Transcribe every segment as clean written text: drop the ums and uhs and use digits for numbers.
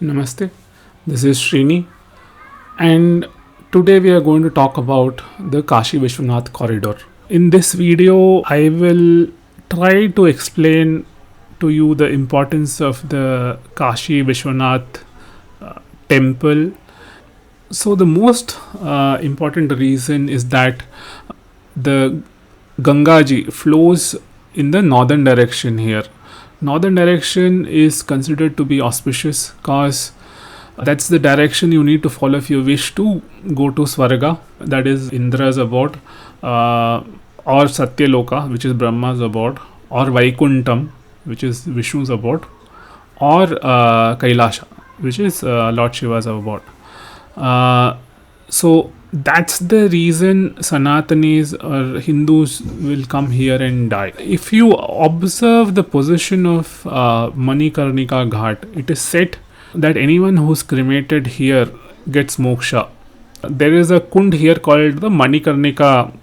Namaste, this is Srini, and today we are going to talk about the Kashi Vishwanath corridor. In this video, I will try to explain to you the importance of the Kashi Vishwanath temple. So, the most important reason is that the Gangaji flows in the northern direction here. Northern direction is considered to be auspicious because that's the direction you need to follow if you wish to go to Swarga, that is Indra's abode, or Satyaloka, which is Brahma's abode, or Vaikuntham, which is Vishnu's abode, or Kailasha, which is Lord Shiva's abode. So that's the reason Sanatanis or Hindus will come here and die. If you observe the position of Manikarnika Ghat, it is said that anyone who's cremated here gets moksha. There is a kund here called the Manikarnika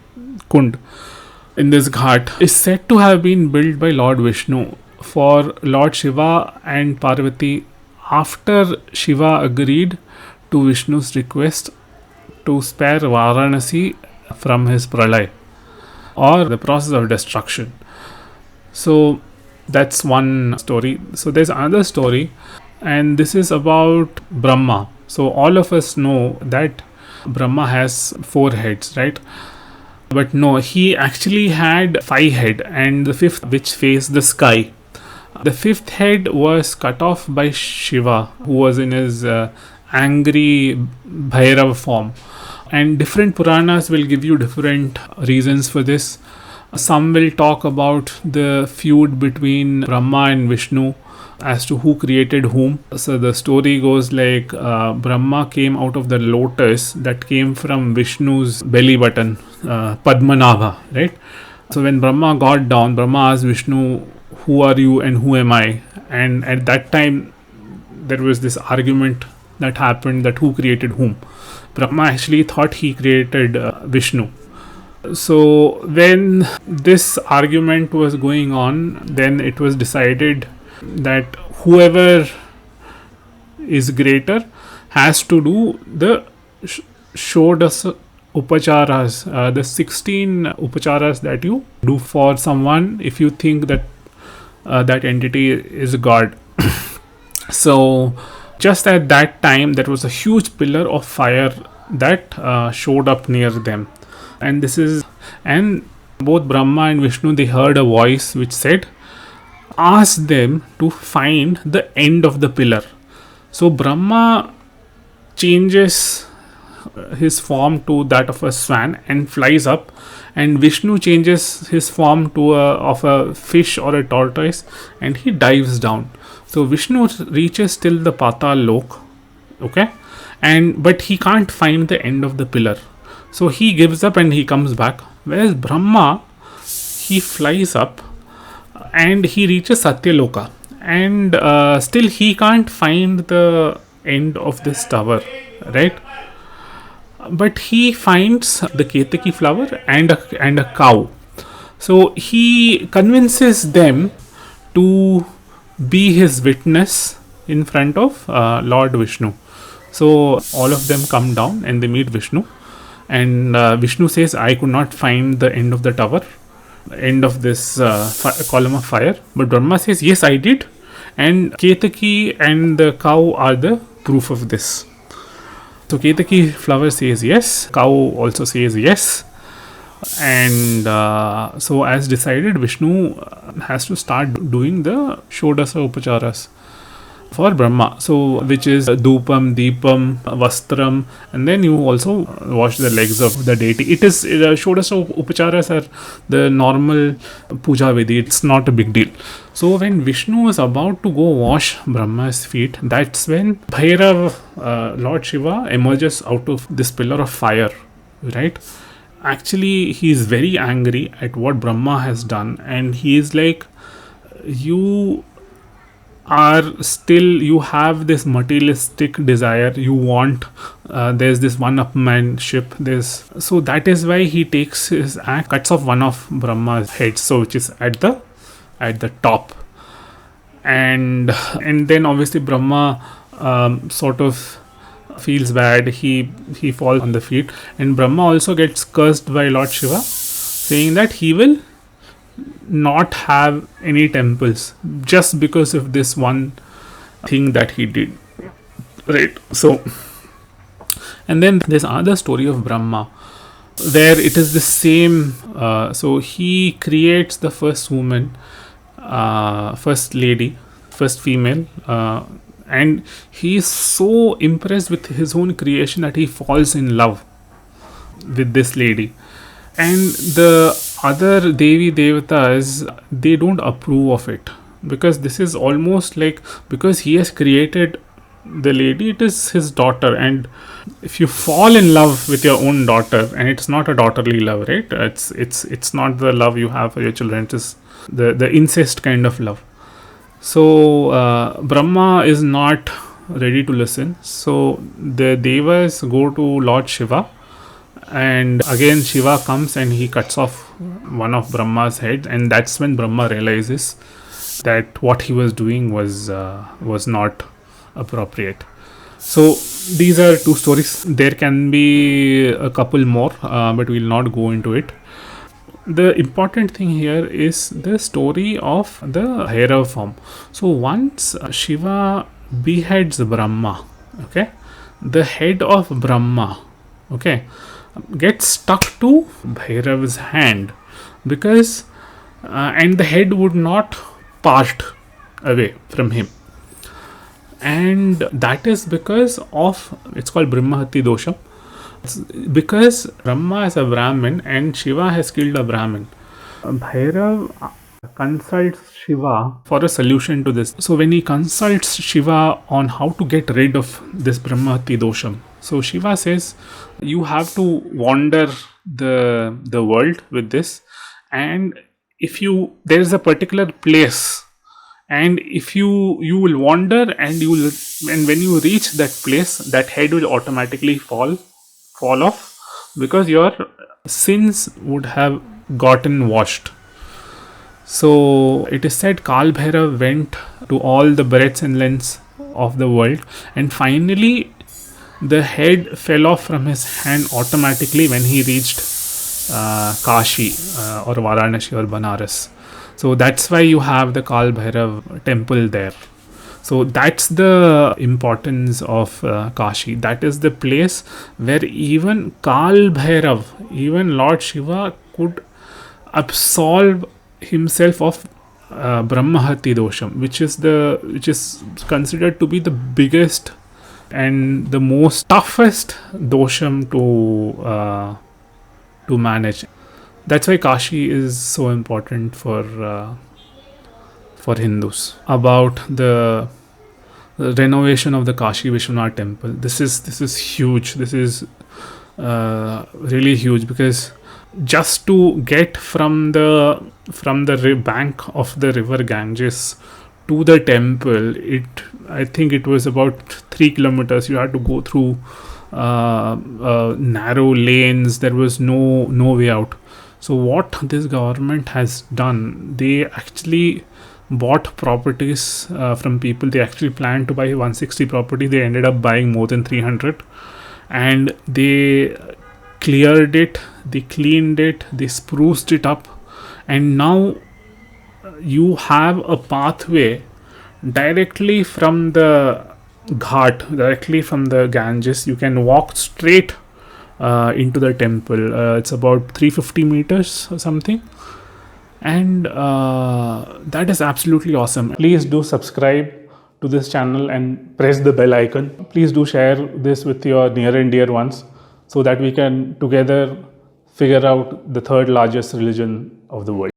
Kund in this ghat. Is said to have been built by Lord Vishnu for Lord Shiva and Parvati after Shiva agreed to Vishnu's request to spare Varanasi from his pralay or the process of destruction. So that's one story. So there's another story, and this is about Brahma. So all of us know that Brahma has 4 heads, right? But no, he actually had 5 heads, and the 5th which faced the sky. The 5th head was cut off by Shiva, who was in his angry Bhairav form. And different Puranas will give you different reasons for this. Some will talk about the feud between Brahma and Vishnu as to who created whom. So the story goes like Brahma came out of the lotus that came from Vishnu's belly button, Padmanabha, right? So when Brahma got down, Brahma asked Vishnu, who are you and who am I? And at that time, there was this argument that happened, that who created whom. Brahma actually thought he created Vishnu. So when this argument was going on, then it was decided that whoever is greater has to do the Shodas Upacharas, the 16 Upacharas that you do for someone if you think that that entity is God. So just at that time, there was a huge pillar of fire that showed up near them, and both Brahma and Vishnu, they heard a voice which said, "Ask them to find the end of the pillar." So Brahma changes his form to that of a swan and flies up, and Vishnu changes his form to of a fish or a tortoise, and he dives down. So Vishnu reaches till the Patal Lok, okay, but he can't find the end of the pillar. So he gives up and he comes back. Whereas Brahma, he flies up and he reaches Satyaloka, and still he can't find the end of this tower, right? But he finds the Ketaki flower and a cow. So he convinces them to be his witness in front of Lord Vishnu. So all of them come down and they meet Vishnu, and Vishnu says, I could not find the end of the tower, end of this column of fire. But Brahma says, yes, I did, and Ketaki and the cow are the proof of this. So Ketaki flower says yes, cow also says yes, and so as decided, Vishnu has to start doing the Shodasa Upacharas for Brahma, so which is Dupam, Deepam, Vastram, and then you also wash the legs of the deity. It is Shodasa Upacharas are the normal puja vidhi, it's not a big deal. So when Vishnu is about to go wash Brahma's feet, that's when Bhairav, Lord Shiva, emerges out of this pillar of fire, right? Actually, he is very angry at what Brahma has done, and he is like, you have this materialistic desire, you want there's this one-upmanship, so that is why he takes his axe, cuts off one of Brahma's heads, so which is at the top, and then obviously Brahma sort of feels bad. He falls on the feet, and Brahma also gets cursed by Lord Shiva, saying that he will not have any temples just because of this one thing that he did. Right. So, and then there's another story of Brahma where it is the same. So he creates the first woman, first lady, first female, and he is so impressed with his own creation that he falls in love with this lady. And the other Devi Devatas, they don't approve of it, because this is almost like, because he has created the lady, it is his daughter, and if you fall in love with your own daughter, and it's not a daughterly love, right? It's not the love you have for your children, it is the incest kind of love. So Brahma is not ready to listen. So the Devas go to Lord Shiva, and again Shiva comes and he cuts off one of Brahma's heads, and that's when Brahma realizes that what he was doing was not appropriate. So these are two stories. There can be a couple more, but we'll not go into it. The important thing here is the story of the Bhairav form. So once Shiva beheads Brahma, okay, the head of Brahma, okay, gets stuck to Bhairav's hand, because and the head would not part away from him, and that is because of, it's called Brahmahati dosha. Because Brahma is a Brahmin and Shiva has killed a Brahmin, Bhairav consults Shiva for a solution to this. So when he consults Shiva on how to get rid of this Brahmahati dosham, so Shiva says, you have to wander the world with this, and if you, there is a particular place, and if you will wander, and and when you reach that place, that head will automatically fall off, because your sins would have gotten washed. So it is said KAAL BHAIRAV went to all the breadths and lengths of the world, and finally the head fell off from his hand automatically when he reached Kashi or Varanasi or Banaras. So that's why you have the KAAL BHAIRAV temple there. So that's the importance of Kashi. That is the place where even KAAL BHAIRAV, even Lord Shiva, could absolve himself of Brahmahati dosham, which is considered to be the biggest and the most toughest dosham to manage. That's why Kashi is so important for Hindus. About the renovation of the Kashi Vishwanath temple, this is huge. This is really huge, because just to get from the bank of the river Ganges to the temple, I think it was about 3 kilometers. You had to go through narrow lanes. There was no way out. So what this government has done, they actually bought properties from people. They actually planned to buy 160 properties. They ended up buying more than 300, and they cleared it, they cleaned it, they spruced it up, and now you have a pathway directly from the ghat, directly from the Ganges. You can walk straight into the temple. It's about 350 meters or something, and that is absolutely awesome. Please do subscribe to this channel and press the bell icon. Please do share this with your near and dear ones, so that we can together figure out the third largest religion of the world.